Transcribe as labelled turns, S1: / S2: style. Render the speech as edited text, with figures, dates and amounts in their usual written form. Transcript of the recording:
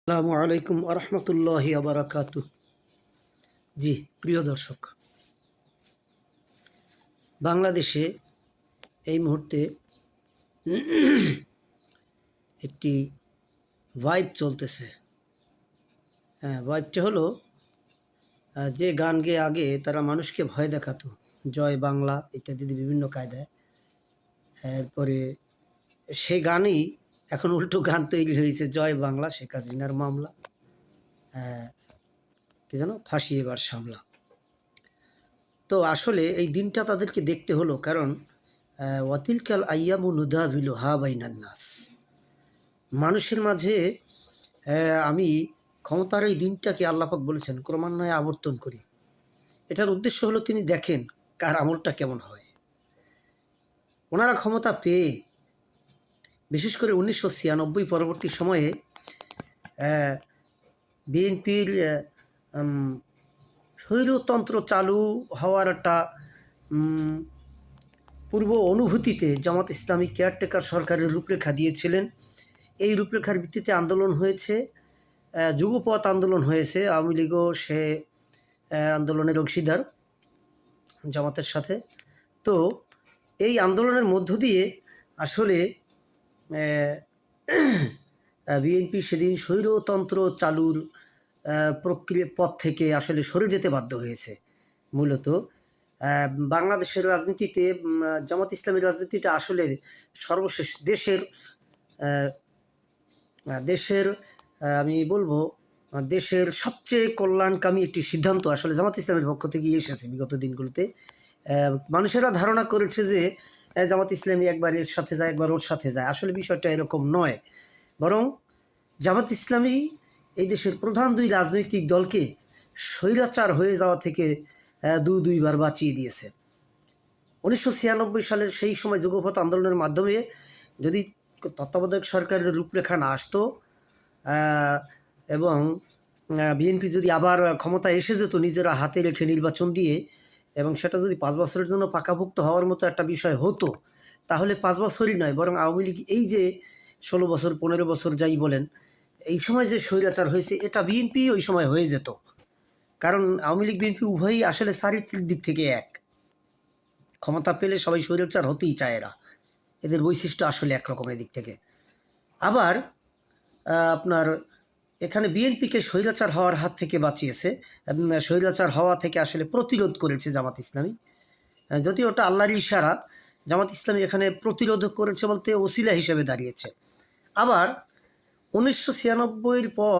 S1: আসসালামু আলাইকুম আরহামতুল্লাহি আবরাকাতু। জি প্রিয় দর্শক, বাংলাদেশে এই মুহূর্তে একটি ভাইব চলতেছে। ভাইবটা হলো যে গান গেয়ে আগে তারা মানুষকে ভয় দেখাতো, জয় বাংলা ইত্যাদি বিভিন্ন কায়দায়। এরপরে সেই গানই এখন উল্টো গান তৈরি হয়েছে, জয় বাংলা শেখ হাসিনার মামলা, কি যেন ফাঁসি এবার সামলা। তো আসলে এই দিনটা তাদেরকে দেখতে হলো, কারণ ওয়াতিলকাল আইয়ামু নুদাবিলু হা বাইনান নাস, মানুষের মাঝে আমি ক্ষমতার এই দিনটাকে আল্লাপাক বলেছেন ক্রমান্বয়ে আবর্তন করি। এটার উদ্দেশ্য হলো তিনি দেখেন কার আমলটা কেমন হয়। ওনারা ক্ষমতা পেয়ে বিশেষ করে 1996 পরবর্তী সময়ে বিএনপির স্বৈরতন্ত্র চালু হওয়ার একটা পূর্ব অনুভূতিতে জামাত ইসলামী কেয়ারটেকার সরকারের রূপরেখা দিয়েছিলেন। এই রূপরেখার ভিত্তিতে আন্দোলন হয়েছে, যুগপৎ আন্দোলন হয়েছে। আওয়ামী লীগও সে আন্দোলনের অংশীদার জামাতের সাথে। তো এই আন্দোলনের মধ্য দিয়ে আসলে বিএনপি সেদিন স্বৈরতন্ত্র চালুর পথ থেকে আসলে সরে যেতে বাধ্য হয়েছে। মূলত বাংলাদেশের রাজনীতিতে জামাত ইসলামী রাজনীতিটা আসলে সর্বশেষ দেশের আমি বলবো দেশের সবচেয়ে কল্যাণকামী একটি সিদ্ধান্ত আসলে জামাত ইসলামের পক্ষ থেকে এসেছে বিগত দিনগুলোতে। মানুষেরা ধারণা করেছে যে জামাত ইসলামী একবার এর সাথে যায়, একবার ওর সাথে যায়। আসলে বিষয়টা এরকম নয়, বরং জামাত ইসলামী এই দেশের প্রধান দুই রাজনৈতিক দলকে স্বৈরাচার হয়ে যাওয়া থেকে দুইবার বাঁচিয়ে দিয়েছে। 1996 সালের সেই সময় যুগপৎ আন্দোলনের মাধ্যমে যদি তত্ত্বাবধায়ক সরকারের রূপরেখা না আসতো এবং বিএনপি যদি আবার ক্ষমতা এসে যেত নিজেরা হাতে রেখে নির্বাচন দিয়ে, এবং সেটা যদি 5 বছরের জন্য পাকাভুক্ত হওয়ার মতো একটা বিষয় হতো, তাহলে 5 বছরই নয় বরং আওয়ামী লীগ এই যে 16 বছর 15 বছর যাই বলেন, এই সময় যে স্বৈরাচার হয়েছে এটা বিএনপি ওই সময় হয়ে যেত। কারণ আওয়ামী লীগ বিএনপি উভয়ই আসলে চারিত্রিক দিক থেকে এক। ক্ষমতা পেলে সবাই স্বৈরাচার হতেই চায়, এদের বৈশিষ্ট্য আসলে একরকমের দিক থেকে। আবার আপনার এখানে বিএনপিকে স্বৈরাচার হওয়ার হাত থেকে বাঁচিয়েছে, স্বৈরাচার হওয়া থেকে আসলে প্রতিরোধ করেছে জামাত ইসলামী। যদিও ওটা আল্লাহর ইশারা, জামাত ইসলামী এখানে প্রতিরোধ করেছে বলতে ওসিলা হিসেবে দাঁড়িয়েছে। আবার 1996 পর